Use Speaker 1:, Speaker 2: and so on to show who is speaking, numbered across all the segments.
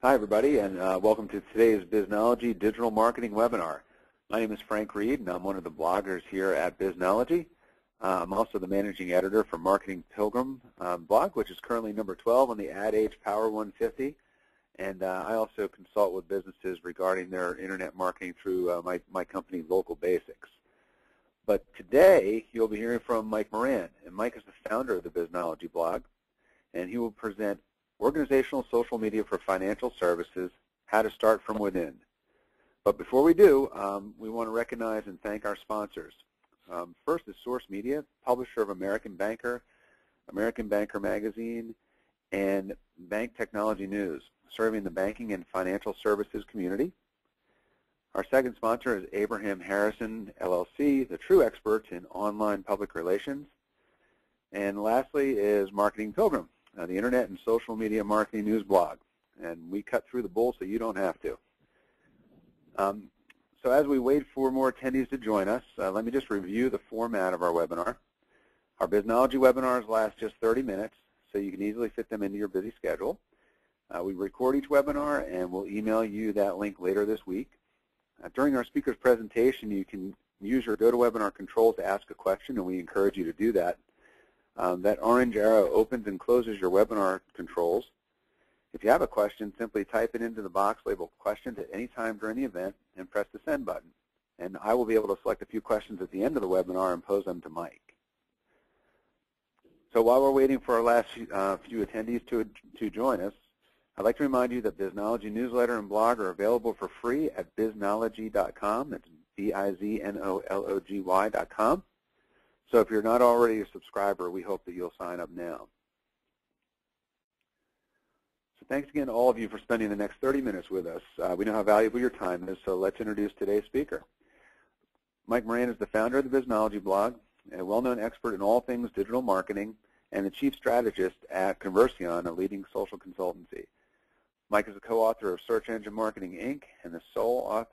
Speaker 1: Hi, everybody, and welcome to today's Biznology Digital Marketing Webinar. My name is Frank Reed, and I'm one of the bloggers here at Biznology. I'm also the managing editor for Marketing Pilgrim blog, which is currently number 12 on the Ad Age Power 150. And I also consult with businesses regarding their internet marketing through my company, Local Basics. But today, you'll be hearing from Mike Moran, and Mike is the founder of the Biznology blog, and he will present Organizational Social Media for Financial Services, How to Start from Within. But before we do, we want to recognize and thank our sponsors. First is Source Media, publisher of American Banker Magazine, and Bank Technology News, serving the banking and financial services community. Our second sponsor is Abraham Harrison, LLC, the true expert in online public relations. And lastly is Marketing Pilgrim, the Internet and Social Media Marketing News blog. And we cut through the bull so you don't have to. So as we wait for more attendees to join us, let me just review the format of our webinar. Our Biznology webinars last just 30 minutes, so you can easily fit them into your busy schedule. We record each webinar, and we'll email you that link later this week. During our speaker's presentation, you can use your GoToWebinar controls to ask a question, and we encourage you to do that. That orange arrow opens and closes your webinar controls. If you have a question, simply type it into the box labeled questions at any time during the event and press the send button. And I will be able to select a few questions at the end of the webinar and pose them to Mike. So while we're waiting for our last few attendees to join us, I'd like to remind you that Biznology newsletter and blog are available for free at biznology.com. That's biznology.com. So if you're not already a subscriber, we hope that you'll sign up now. So thanks again to all of you for spending the next 30 minutes with us. We know how valuable your time is, so let's introduce today's speaker. Mike Moran is the founder of the Biznology blog, a well-known expert in all things digital marketing, and the chief strategist at Conversion, a leading social consultancy. Mike is a co-author of Search Engine Marketing, Inc., and the sole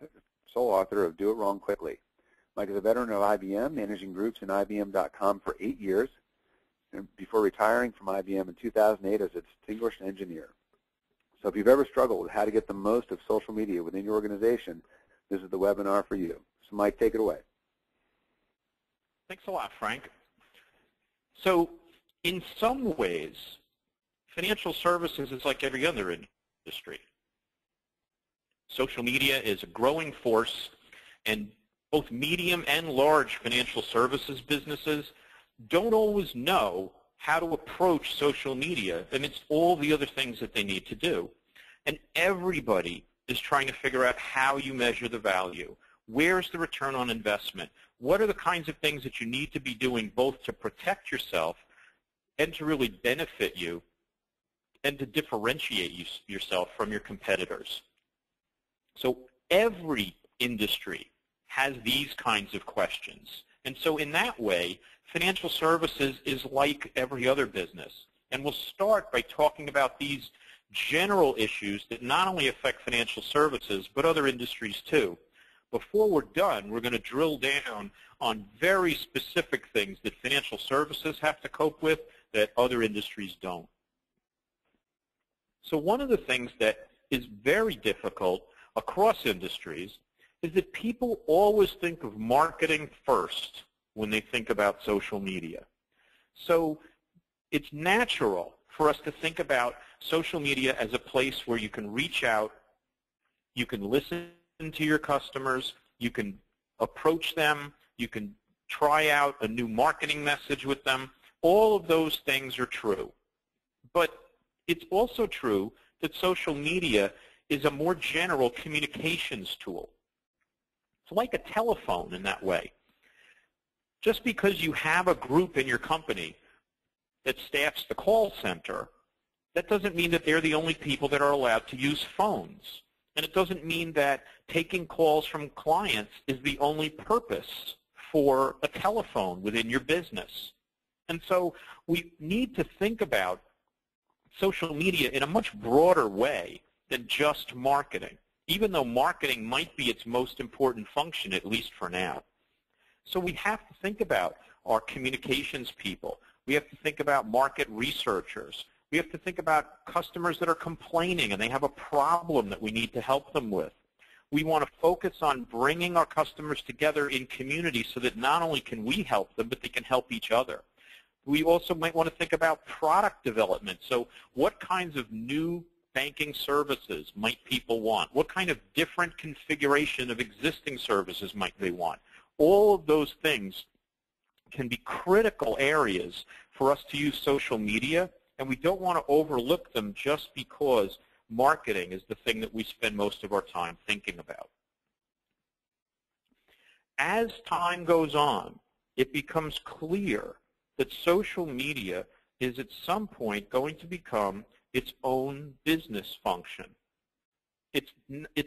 Speaker 1: author of Do It Wrong Quickly. Mike is a veteran of IBM, managing groups in IBM.com for 8 years, and before retiring from IBM in 2008 as a distinguished engineer. So if you've ever struggled with how to get the most of social media within your organization, this is the webinar for you. So Mike, take it away.
Speaker 2: Thanks a lot, Frank. So in some ways, financial services is like every other industry. Social media is a growing force, and both medium and large financial services businesses don't always know how to approach social media amidst all the other things that they need to do. And everybody is trying to figure out how you measure the value. Where's the return on investment? What are the kinds of things that you need to be doing both to protect yourself and to really benefit you and to differentiate yourself from your competitors? So every industry has these kinds of questions. And so in that way, financial services is like every other business. And we'll start by talking about these general issues that not only affect financial services, but other industries too. Before we're done, we're going to drill down on very specific things that financial services have to cope with that other industries don't. So one of the things that is very difficult across industries is that people always think of marketing first when they think about social media. So it's natural for us to think about social media as a place where you can reach out, you can listen to your customers, you can approach them, you can try out a new marketing message with them. All of those things are true. But it's also true that social media is a more general communications tool. It's like a telephone in that way. Just because you have a group in your company that staffs the call center, that doesn't mean that they're the only people that are allowed to use phones. And it doesn't mean that taking calls from clients is the only purpose for a telephone within your business. And so we need to think about social media in a much broader way than just marketing, even though marketing might be its most important function, at least for now. So we have to think about our communications people. We have to think about market researchers. We have to think about customers that are complaining and they have a problem that we need to help them with. We want to focus on bringing our customers together in community so that not only can we help them, but they can help each other. We also might want to think about product development. So what kinds of new banking services might people want? What kind of different configuration of existing services might they want? All of those things can be critical areas for us to use social media, and we don't want to overlook them just because marketing is the thing that we spend most of our time thinking about. As time goes on, it becomes clear that social media is at some point going to become its own business function. It's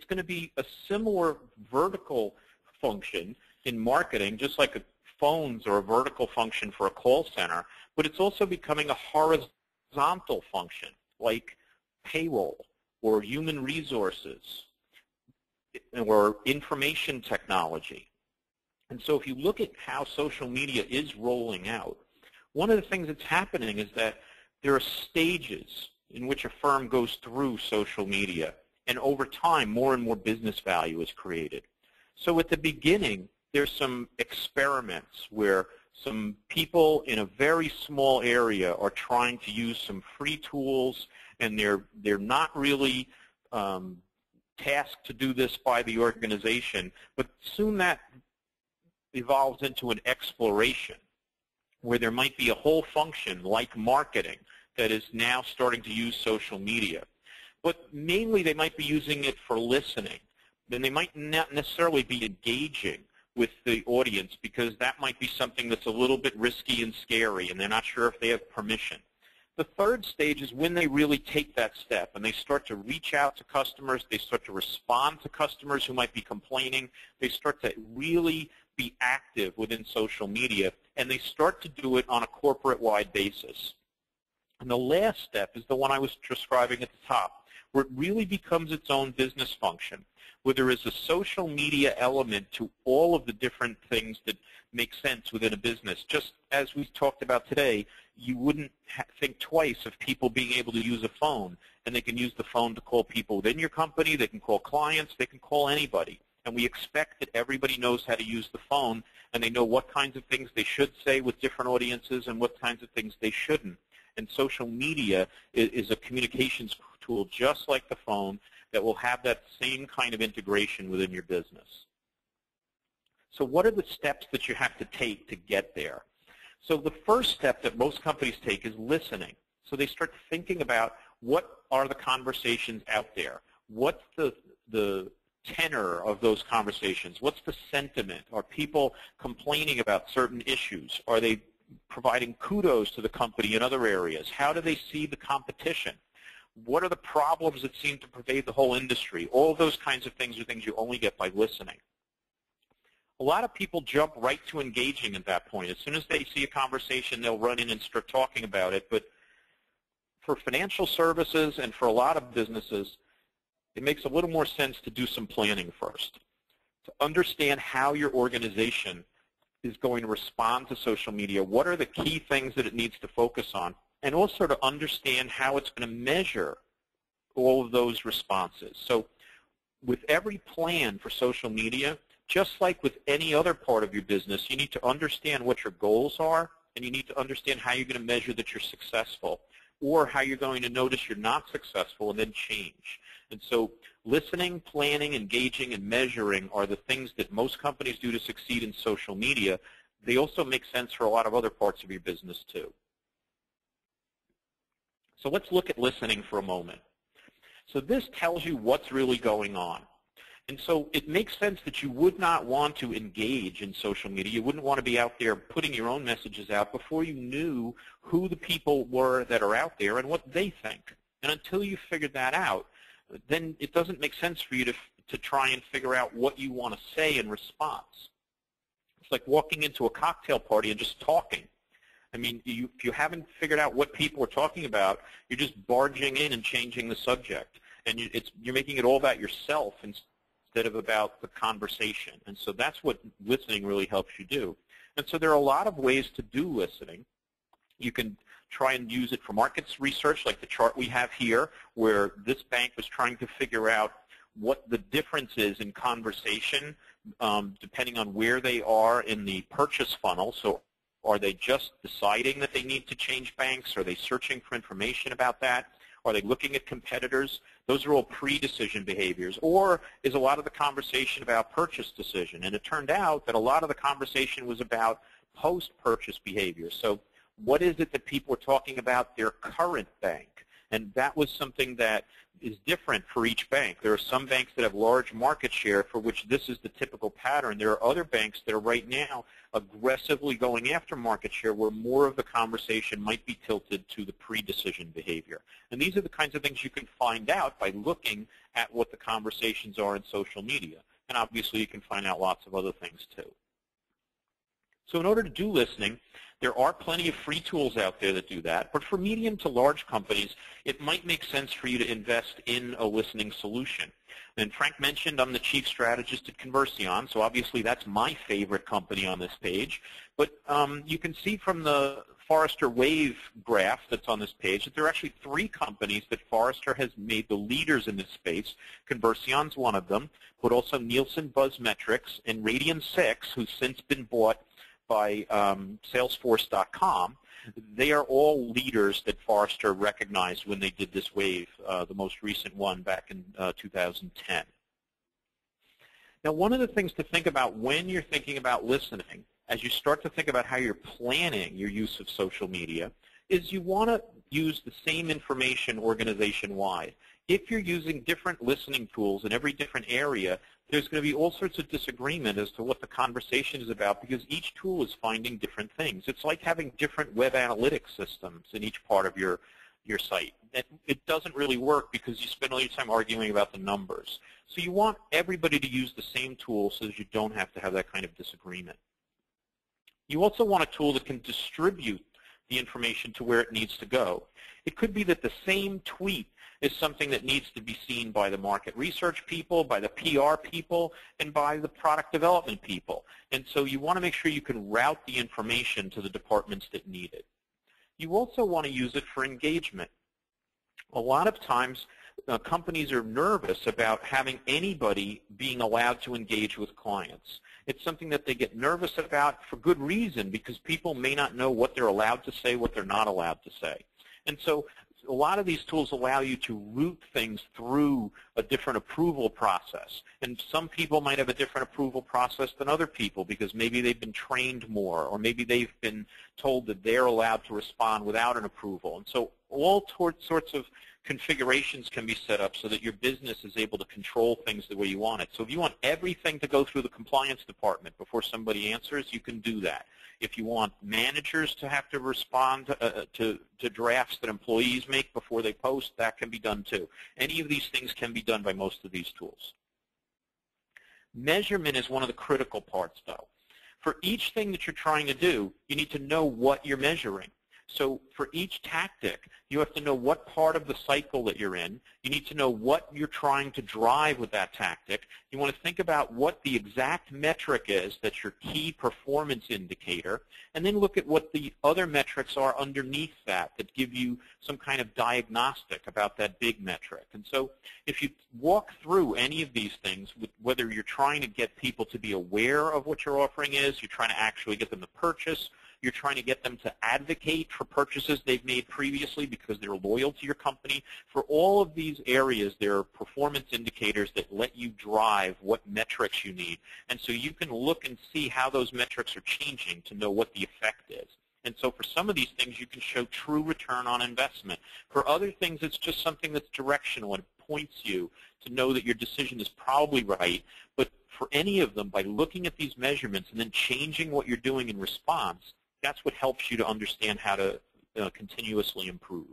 Speaker 2: going to be a similar vertical function in marketing, just like phones are a vertical function for a call center, but it's also becoming a horizontal function, like payroll or human resources or information technology. And so if you look at how social media is rolling out, one of the things that's happening is that there are stages in which a firm goes through social media, and over time more and more business value is created. So at the beginning, there's some experiments where some people in a very small area are trying to use some free tools, and they're not really tasked to do this by the organization, but soon that evolves into an exploration where there might be a whole function like marketing that is now starting to use social media. But mainly they might be using it for listening. Then they might not necessarily be engaging with the audience because that might be something that's a little bit risky and scary, and they're not sure if they have permission. The third stage is when they really take that step and they start to reach out to customers, they start to respond to customers who might be complaining, they start to really be active within social media, and they start to do it on a corporate-wide basis. And the last step is the one I was describing at the top, where it really becomes its own business function, where there is a social media element to all of the different things that make sense within a business. Just as we talked about today, you wouldn't think twice of people being able to use a phone, and they can use the phone to call people within your company, they can call clients, they can call anybody. And we expect that everybody knows how to use the phone, and they know what kinds of things they should say with different audiences and what kinds of things they shouldn't. And social media is a communications tool just like the phone that will have that same kind of integration within your business. So what are the steps that you have to take to get there? So the first step that most companies take is listening. So they start thinking about what are the conversations out there? What's the tenor of those conversations? What's the sentiment? Are people complaining about certain issues? Are they providing kudos to the company in other areas? How do they see the competition? What are the problems that seem to pervade the whole industry? All those kinds of things are things you only get by listening. A lot of people jump right to engaging at that point. As soon as they see a conversation, they'll run in and start talking about it. But for financial services and for a lot of businesses, it makes a little more sense to do some planning first, to understand how your organization is going to respond to social media. What are the key things that it needs to focus on? And also to understand how it's going to measure all of those responses. So with every plan for social media, just like with any other part of your business, you need to understand what your goals are, and you need to understand how you're going to measure that you're successful, or how you're going to notice you're not successful and then change. And so listening, planning, engaging, and measuring are the things that most companies do to succeed in social media. They also make sense for a lot of other parts of your business too. So let's look at listening for a moment. So this tells you what's really going on. And so it makes sense that you would not want to engage in social media. You wouldn't want to be out there putting your own messages out before you knew who the people were that are out there and what they think. And until you figured that out, then it doesn't make sense for you to try and figure out what you want to say in response. It's like walking into a cocktail party and just talking. I mean, if you haven't figured out what people are talking about, you're just barging in and changing the subject. And you're making it all about yourself instead of about the conversation. And so that's what listening really helps you do. And so there are a lot of ways to do listening. You can try and use it for markets research, like the chart we have here, where this bank was trying to figure out what the difference is in conversation depending on where they are in the purchase funnel. So are they just deciding that they need to change banks? Are they searching for information about that? Are they looking at competitors? Those are all pre-decision behaviors. Or is a lot of the conversation about purchase decision? And it turned out that a lot of the conversation was about post-purchase behavior. So what is it that people are talking about their current bank? And that was something that is different for each bank. There are some banks that have large market share for which this is the typical pattern. There are other banks that are right now aggressively going after market share where more of the conversation might be tilted to the pre-decision behavior. And these are the kinds of things you can find out by looking at what the conversations are in social media. And obviously you can find out lots of other things too. So in order to do listening, there are plenty of free tools out there that do that. But for medium to large companies, it might make sense for you to invest in a listening solution. And Frank mentioned I'm the chief strategist at Conversion, so obviously that's my favorite company on this page. But you can see from the Forrester Wave graph that's on this page that there are actually 3 companies that Forrester has made the leaders in this space. Conversion's one of them, but also Nielsen Buzzmetrics and Radian6, who's since been bought by Salesforce.com. They are all leaders that Forrester recognized when they did this wave, the most recent one back in 2010. Now, one of the things to think about when you're thinking about listening, as you start to think about how you're planning your use of social media, is you want to use the same information organization-wide. If you're using different listening tools in every different area, there's going to be all sorts of disagreement as to what the conversation is about because each tool is finding different things. It's like having different web analytics systems in each part of your site. It doesn't really work because you spend all your time arguing about the numbers. So you want everybody to use the same tool so that you don't have to have that kind of disagreement. You also want a tool that can distribute the information to where it needs to go. It could be that the same tweet is something that needs to be seen by the market research people, by the PR people, and by the product development people. And so you want to make sure you can route the information to the departments that need it. You also want to use it for engagement. A lot of times, companies are nervous about having anybody being allowed to engage with clients. It's something that they get nervous about for good reason because people may not know what they're allowed to say, what they're not allowed to say. And so a lot of these tools allow you to route things through a different approval process. And some people might have a different approval process than other people because maybe they've been trained more or maybe they've been told that they're allowed to respond without an approval. And so all sorts of configurations can be set up so that your business is able to control things the way you want it. So if you want everything to go through the compliance department before somebody answers, you can do that. If you want managers to have to respond to drafts that employees make before they post, that can be done too. Any of these things can be done by most of these tools. Measurement is one of the critical parts, though. For each thing that you're trying to do, you need to know what you're measuring. So for each tactic, you have to know what part of the cycle that you're in. You need to know what you're trying to drive with that tactic. You want to think about what the exact metric is that's your key performance indicator, and then look at what the other metrics are underneath that that give you some kind of diagnostic about that big metric. And so if you walk through any of these things, whether you're trying to get people to be aware of what your offering is, you're trying to actually get them to purchase, you're trying to get them to advocate for purchases they've made previously because they're loyal to your company. For all of these areas, there are performance indicators that let you drive what metrics you need. And so you can look and see how those metrics are changing to know what the effect is. And so for some of these things, you can show true return on investment. For other things, it's just something that's directional and points you to know that your decision is probably right. But for any of them, by looking at these measurements and then changing what you're doing in response, that's what helps you to understand how to continuously improve.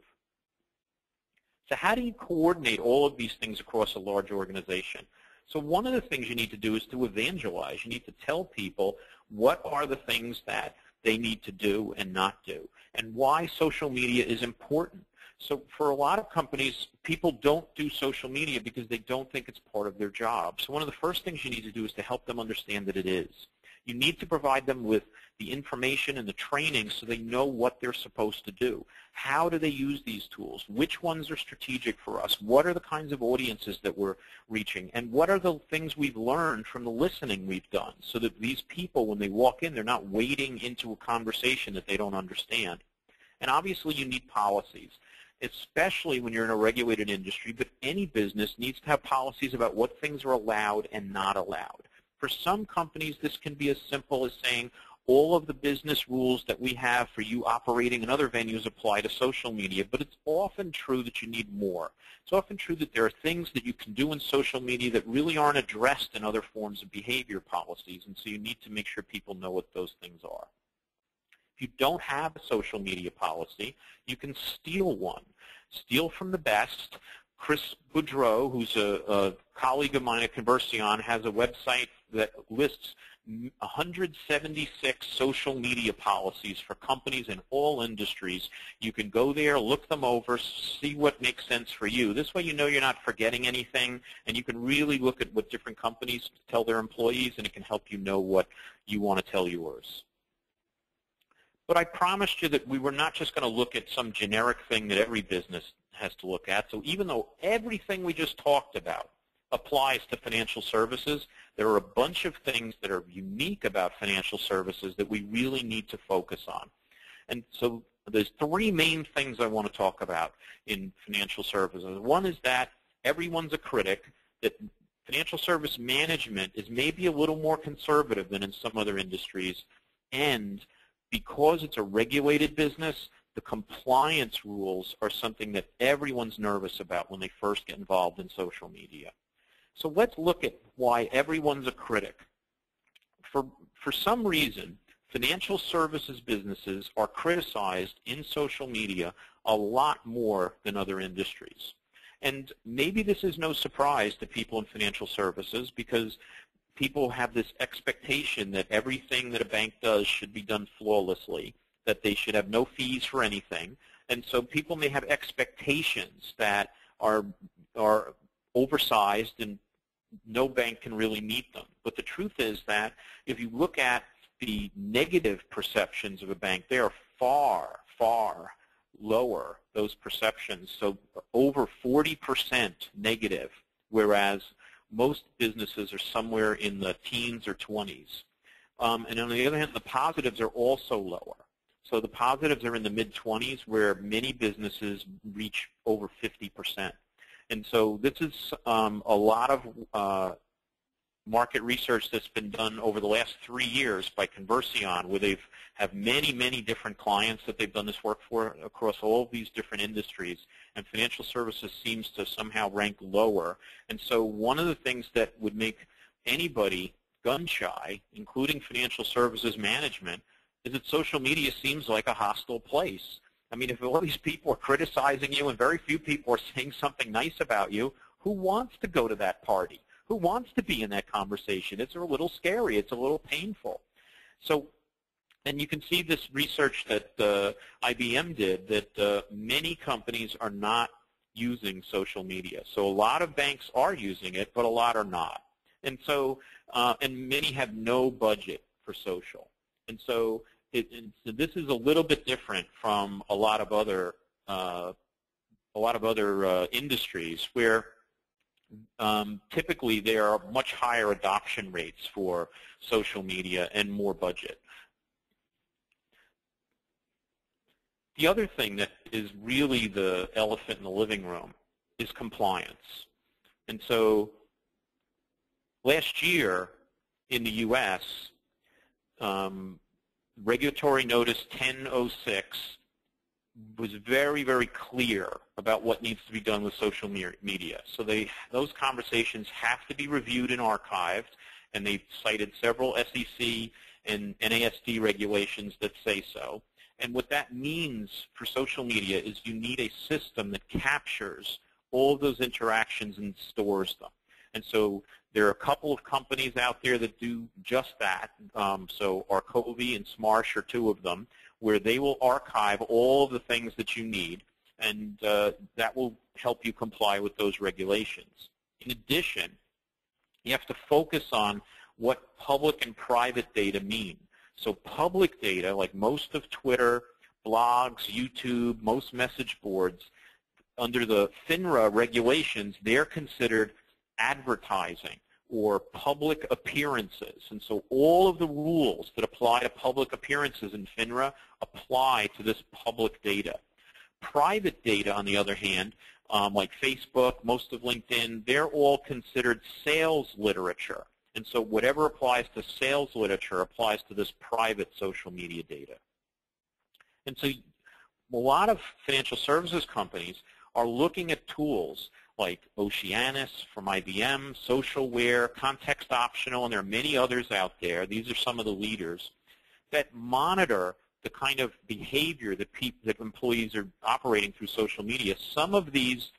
Speaker 2: So how do you coordinate all of these things across a large organization? So one of the things you need to do is to evangelize. You need to tell people what are the things that they need to do and not do, and why social media is important. So for a lot of companies, people don't do social media because they don't think it's part of their job. So one of the first things you need to do is to help them understand that it is. You need to provide them with the information and the training so they know what they're supposed to do. How do they use these tools? Which ones are strategic for us? What are the kinds of audiences that we're reaching? And what are the things we've learned from the listening we've done so that these people, when they walk in, they're not wading into a conversation that they don't understand? And obviously you need policies, especially when you're in a regulated industry, but any business needs to have policies about what things are allowed and not allowed. For some companies, this can be as simple as saying all of the business rules that we have for you operating in other venues apply to social media, but it's often true that you need more. It's often true that there are things that you can do in social media that really aren't addressed in other forms of behavior policies, and so you need to make sure people know what those things are. If you don't have a social media policy, you can steal one. Steal from the best. Chris Boudreau, who's a colleague of mine at Conversion, has a website that lists 176 social media policies for companies in all industries. You can go there, look them over, see what makes sense for you. This way you know you're not forgetting anything, and you can really look at what different companies tell their employees, and it can help you know what you want to tell yours. But I promised you that we were not just going to look at some generic thing that every business has to look at. So even though everything we just talked about applies to financial services, there are a bunch of things that are unique about financial services that we really need to focus on. And so there's three main things I want to talk about in financial services. One is that everyone's a critic, that financial service management is maybe a little more conservative than in some other industries, and because it's a regulated business, the compliance rules are something that everyone's nervous about when they first get involved in social media. So let's look at why everyone's a critic. For some reason, financial services businesses are criticized in social media a lot more than other industries. And maybe this is no surprise to people in financial services, because people have this expectation that everything that a bank does should be done flawlessly, that they should have no fees for anything. And so people may have expectations that are oversized and no bank can really meet them. But the truth is that if you look at the negative perceptions of a bank, they are far, far lower, those perceptions. So over 40% negative, whereas most businesses are somewhere in the teens or 20s. And on the other hand, the positives are also lower. So the positives are in the mid-20s, where many businesses reach over 50%. And so this is a lot of market research that's been done over the last 3 years by Conversion, where they have many, many different clients that they've done this work for across all of these different industries, and financial services seems to somehow rank lower. And so one of the things that would make anybody gun-shy, including financial services management, is that social media seems like a hostile place. I mean, if all these people are criticizing you and very few people are saying something nice about you, who wants to go to that party? Who wants to be in that conversation? It's a little scary. It's a little painful. So, and you can see this research that IBM did, that many companies are not using social media. So a lot of banks are using it, but a lot are not. And so, and many have no budget for social. And so, so this is a little bit different from a lot of other industries where typically there are much higher adoption rates for social media and more budget. The other thing that is really the elephant in the living room is compliance. And so last year in the U.S., Regulatory Notice 1006 was very, very clear about what needs to be done with social media. So those conversations have to be reviewed and archived, and they've cited several SEC and NASD regulations that say so. And what that means for social media is you need a system that captures all of those interactions and stores them. And so there are a couple of companies out there that do just that. So Arcovy and Smarsh are two of them, where they will archive all of the things that you need, and that will help you comply with those regulations. In addition, you have to focus on what public and private data mean. So public data, like most of Twitter, blogs, YouTube, most message boards, under the FINRA regulations, they're considered advertising or public appearances. And so all of the rules that apply to public appearances in FINRA apply to this public data. Private data, on the other hand, like Facebook, most of LinkedIn, they're all considered sales literature. And so whatever applies to sales literature applies to this private social media data. And so a lot of financial services companies are looking at tools like Oceanus from IBM, Socialware, Context Optional, and there are many others out there. These are some of the leaders that monitor the kind of behavior that employees are operating through social media. Some of these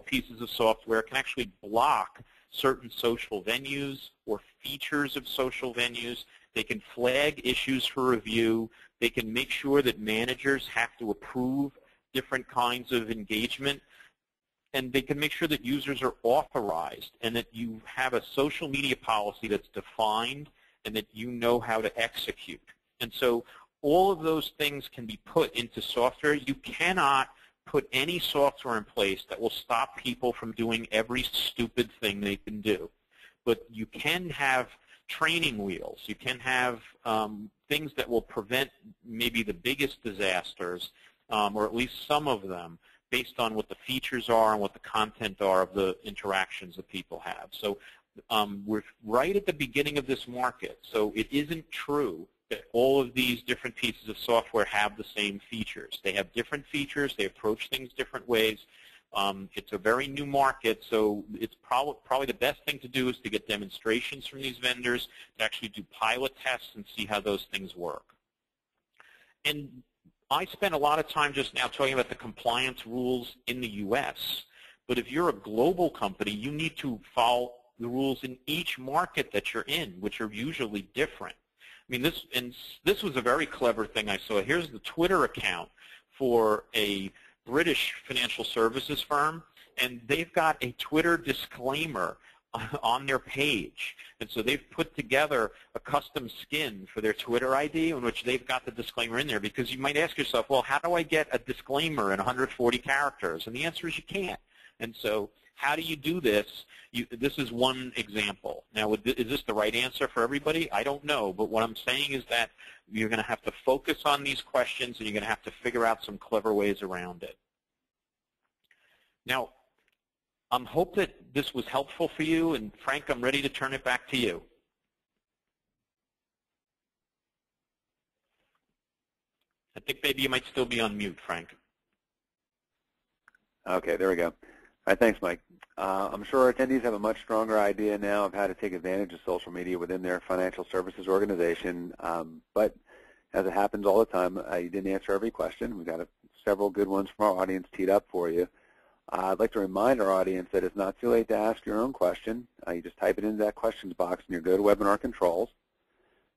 Speaker 2: pieces of software can actually block certain social venues or features of social venues. They can flag issues for review. They can make sure that managers have to approve different kinds of engagement. And they can make sure that users are authorized and that you have a social media policy that's defined and that you know how to execute. And so all of those things can be put into software. You cannot put any software in place that will stop people from doing every stupid thing they can do. But you can have training wheels. You can have things that will prevent maybe the biggest disasters, or at least some of them, based on what the features are and what the content are of the interactions that people have. So we're right at the beginning of this market. So it isn't true that all of these different pieces of software have the same features. They have different features. They approach things different ways. It's a very new market, so it's probably the best thing to do is to get demonstrations from these vendors, to actually do pilot tests and see how those things work. And I spent a lot of time just now talking about the compliance rules in the U.S., but if you're a global company, you need to follow the rules in each market that you're in, which are usually different. I mean, this was a very clever thing I saw. Here's the Twitter account for a British financial services firm, and they've got a Twitter disclaimer on their page. And so they've put together a custom skin for their Twitter ID in which they've got the disclaimer in there, because you might ask yourself, well, how do I get a disclaimer in 140 characters? And the answer is you can't. And so how do you do this? This is one example. Now, is this the right answer for everybody? I don't know, but what I'm saying is that you're going to have to focus on these questions, and you're going to have to figure out some clever ways around it. Now, I hope that this was helpful for you, and Frank, I'm ready to turn it back to you. I think maybe you might still be on mute, Frank.
Speaker 1: Okay, there we go. All right, thanks, Mike. I'm sure our attendees have a much stronger idea now of how to take advantage of social media within their financial services organization, but as it happens all the time, you didn't answer every question. We've got several good ones from our audience teed up for you. I'd like to remind our audience that it's not too late to ask your own question. You just type it into that questions box in your GoToWebinar controls.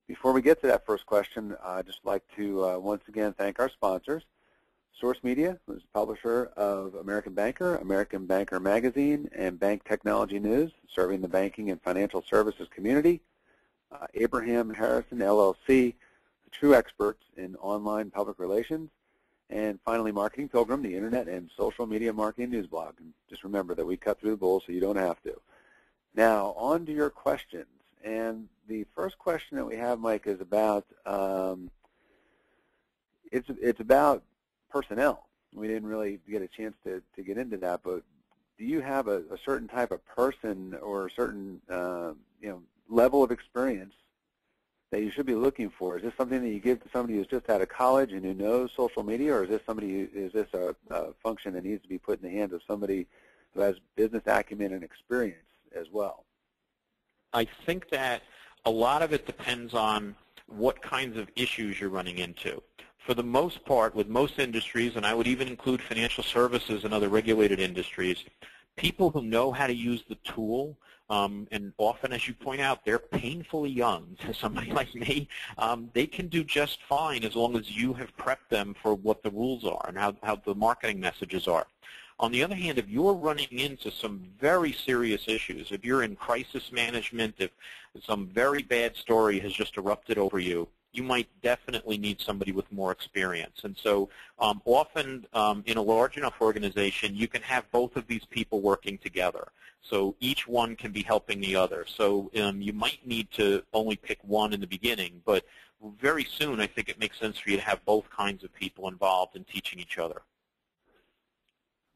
Speaker 1: Before we get to that first question, I'd just like to once again thank our sponsors. Source Media, who's the publisher of American Banker Magazine, and Bank Technology News, serving the banking and financial services community. Abraham Harrison, LLC, the true experts in online public relations. And finally, Marketing Pilgrim, the Internet and Social Media Marketing News Blog. And just remember that we cut through the bull so you don't have to. Now, on to your questions. And the first question that we have, Mike, is about, it's about personnel. We didn't really get a chance to get into that, but do you have a certain type of person or a certain level of experience that you should be looking for? Is this something that you give to somebody who's just out of college and who knows social media, or is this a function that needs to be put in the hands of somebody who has business acumen and experience as well?
Speaker 2: I think that a lot of it depends on what kinds of issues you're running into. For the most part, with most industries, and I would even include financial services and other regulated industries, people who know how to use the tool, and often, as you point out, they're painfully young to somebody like me, they can do just fine as long as you have prepped them for what the rules are and how the marketing messages are. On the other hand, if you're running into some very serious issues, if you're in crisis management, if some very bad story has just erupted over you, you might definitely need somebody with more experience. And so often in a large enough organization, you can have both of these people working together. So each one can be helping the other. So you might need to only pick one in the beginning, but very soon I think it makes sense for you to have both kinds of people involved in teaching each other.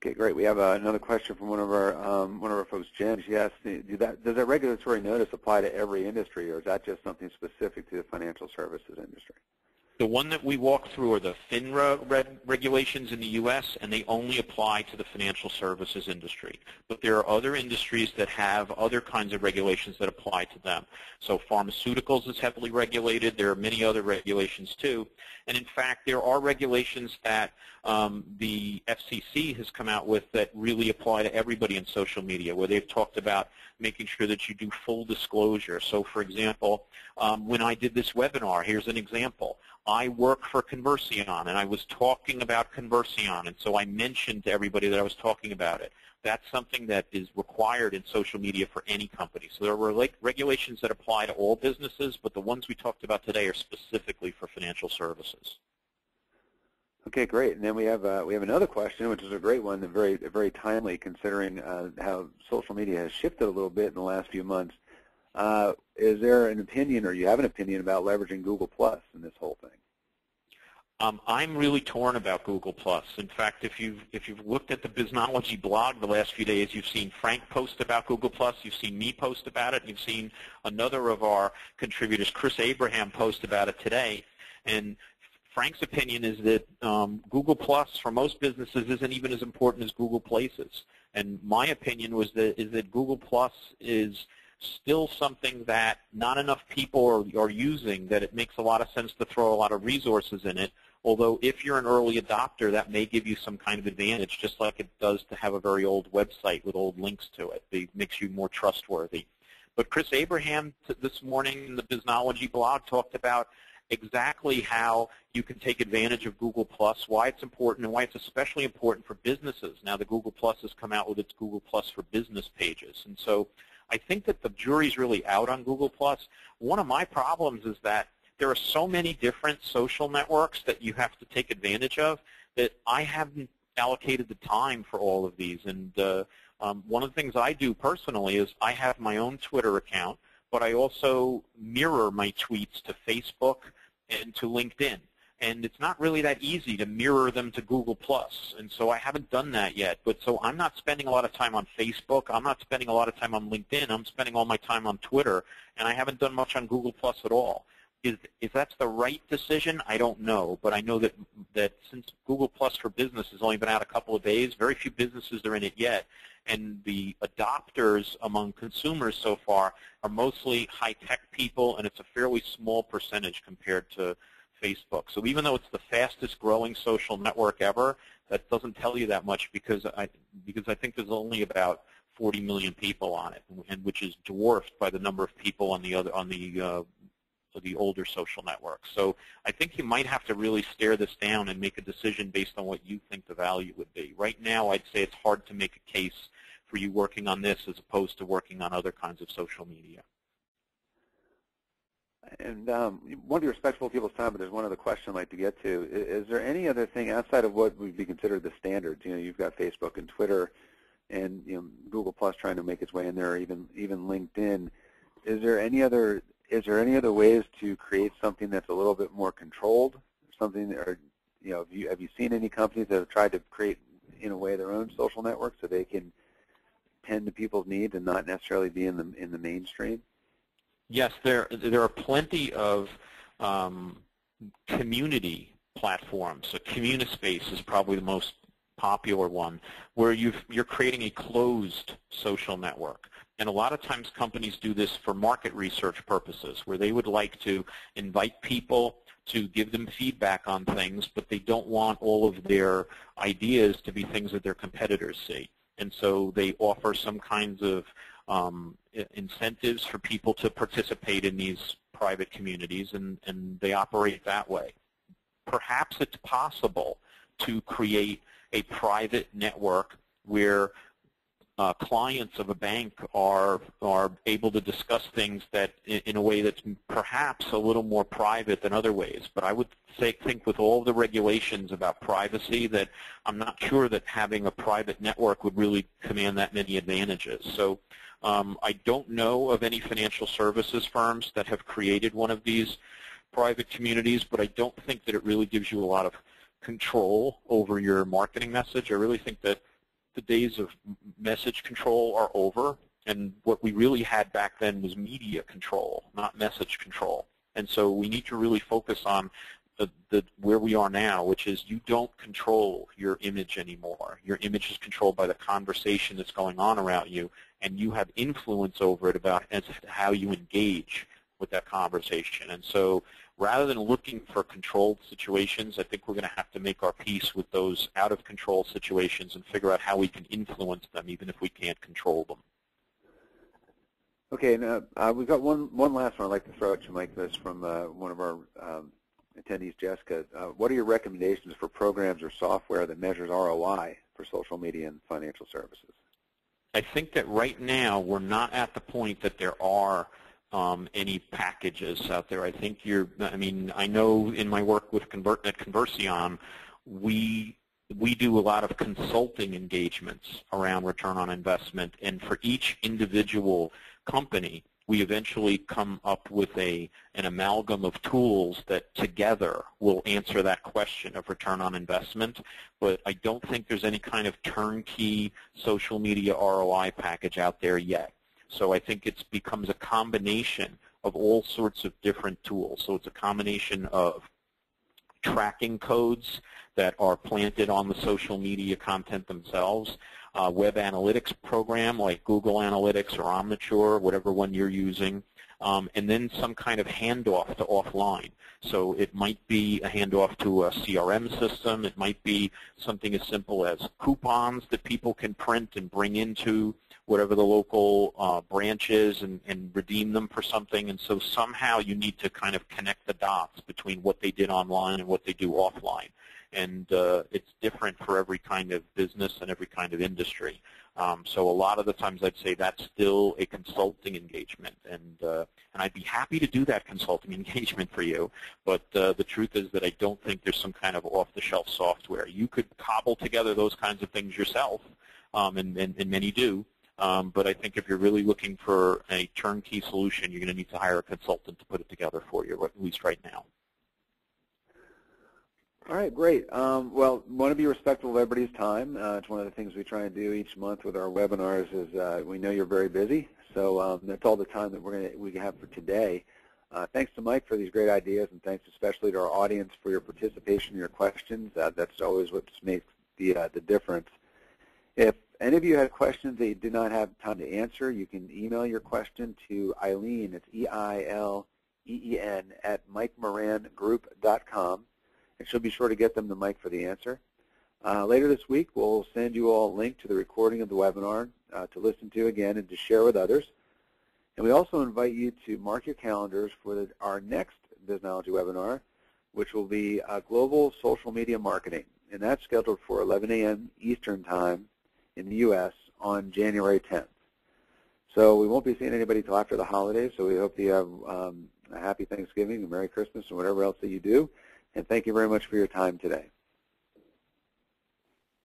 Speaker 1: Okay, great. We have another question from one of our folks, Jen. She asked, does that regulatory notice apply to every industry, or is that just something specific to the financial services industry?
Speaker 2: The one that we walk through are the FINRA regulations in the U.S., and they only apply to the financial services industry. But there are other industries that have other kinds of regulations that apply to them. So pharmaceuticals is heavily regulated. There are many other regulations, too. And, in fact, there are regulations that the FCC has come out with that really apply to everybody in social media, where they've talked about making sure that you do full disclosure. So, for example, when I did this webinar, here's an example. I work for Conversion, and I was talking about Conversion, and so I mentioned to everybody that I was talking about it. That's something that is required in social media for any company. So there are regulations that apply to all businesses, but the ones we talked about today are specifically for financial services.
Speaker 1: Okay, great. And then we have another question, which is a great one, and very timely, considering how social media has shifted a little bit in the last few months. Is there an opinion, or you have an opinion about leveraging Google Plus in this whole thing?
Speaker 2: I'm really torn about Google Plus. In fact, if you've looked at the Biznology blog the last few days, you've seen Frank post about Google Plus, you've seen me post about it, and you've seen another of our contributors, Chris Abraham, post about it today. And Frank's opinion is that Google Plus for most businesses isn't even as important as Google Places. And my opinion is that Google Plus is still something that not enough people are using, that it makes a lot of sense to throw a lot of resources in it. Although if you're an early adopter, that may give you some kind of advantage, just like it does to have a very old website with old links to it. It makes you more trustworthy. But Chris Abraham this morning in the Biznology blog talked about exactly how you can take advantage of Google Plus, why it's important, and why it's especially important for businesses. Now the Google Plus has come out with its Google Plus for Business pages. And so I think that the jury's really out on Google Plus. One of my problems is that there are so many different social networks that you have to take advantage of that I haven't allocated the time for all of these. And one of the things I do personally is I have my own Twitter account, but I also mirror my tweets to Facebook and to LinkedIn. And it's not really that easy to mirror them to Google+. And so I haven't done that yet. But so I'm not spending a lot of time on Facebook. I'm not spending a lot of time on LinkedIn. I'm spending all my time on Twitter. And I haven't done much on Google+ at all. If that's the right decision, I don't know. But I know that since Google+ for Business has only been out a couple of days, very few businesses are in it yet. And the adopters among consumers so far are mostly high-tech people, and it's a fairly small percentage compared to Facebook. So even though it's the fastest growing social network ever, that doesn't tell you that much because I think there's only about 40 million people on it, and which is dwarfed by the number of people on the older social networks. So I think you might have to really stare this down and make a decision based on what you think the value would be. Right now, I'd say it's hard to make a case for you working on this as opposed to working on other kinds of social media.
Speaker 1: And want to be respectful of people's time, but there's one other question I'd like to get to. Is there any other thing outside of what would be considered the standards? You know, you've got Facebook and Twitter and Google Plus trying to make its way in there, or even LinkedIn. Is there any other ways to create something that's a little bit more controlled? Something, or have you seen any companies that have tried to create, in a way, their own social network so they can tend to people's needs and not necessarily be in the mainstream?
Speaker 2: Yes, there are plenty of community platforms. So Communispace is probably the most popular one, where you're creating a closed social network. And a lot of times companies do this for market research purposes, where they would like to invite people to give them feedback on things, but they don't want all of their ideas to be things that their competitors see. And so they offer some kinds of incentives for people to participate in these private communities, and they operate that way. Perhaps it's possible to create a private network where clients of a bank are able to discuss things that in a way that's perhaps a little more private than other ways. But I would think with all the regulations about privacy that I'm not sure that having a private network would really command that many advantages. So I don't know of any financial services firms that have created one of these private communities, but I don't think that it really gives you a lot of control over your marketing message. I really think that the days of message control are over, and what we really had back then was media control, not message control. And so we need to really focus on where we are now, which is you don't control your image anymore. Your image is controlled by the conversation that's going on around you, and you have influence over it about as to how you engage with that conversation. And so rather than looking for controlled situations, I think we're going to have to make our peace with those out-of-control situations and figure out how we can influence them, even if we can't control them.
Speaker 1: Okay, now we've got one last one I'd like to throw at you, Mike. This from one of our attendees, Jessica. What are your recommendations for programs or software that measures ROI for social media and financial services?
Speaker 2: I think that right now we're not at the point that there are any packages out there. I think I know in my work with at Conversion, we do a lot of consulting engagements around return on investment, and for each individual company, we eventually come up with an amalgam of tools that together will answer that question of return on investment. But I don't think there's any kind of turnkey social media ROI package out there yet. So I think it becomes a combination of all sorts of different tools. So it's a combination of tracking codes that are planted on the social media content themselves, web analytics program like Google Analytics or Omniture, whatever one you're using, and then some kind of handoff to offline. So it might be a handoff to a CRM system. It might be something as simple as coupons that people can print and bring into whatever the local branch is and redeem them for something. And so somehow you need to kind of connect the dots between what they did online and what they do offline. And it's different for every kind of business and every kind of industry. So a lot of the times I'd say that's still a consulting engagement. And I'd be happy to do that consulting engagement for you. But the truth is that I don't think there's some kind of off-the-shelf software. You could cobble together those kinds of things yourself, and many do. But I think if you're really looking for a turnkey solution, you're going to need to hire a consultant to put it together for you, at least right now.
Speaker 1: All right, great. Well, want to be respectful of everybody's time. It's one of the things we try and do each month with our webinars is we know you're very busy, so that's all the time that we have for today. Thanks to Mike for these great ideas, and thanks especially to our audience for your participation and your questions. That's always what makes the difference. If any of you had questions that you did not have time to answer, you can email your question to Eileen, it's E-I-L-E-E-N, at MikeMoranGroup.com, and she'll be sure to get them to Mike for the answer. Later this week, we'll send you all a link to the recording of the webinar to listen to again and to share with others. And we also invite you to mark your calendars for our next Biznology webinar, which will be Global Social Media Marketing, and that's scheduled for 11 a.m. Eastern Time in the U.S. on January 10th. So we won't be seeing anybody until after the holidays, so we hope you have a happy Thanksgiving, a Merry Christmas, and whatever else that you do. And thank you very much for your time today.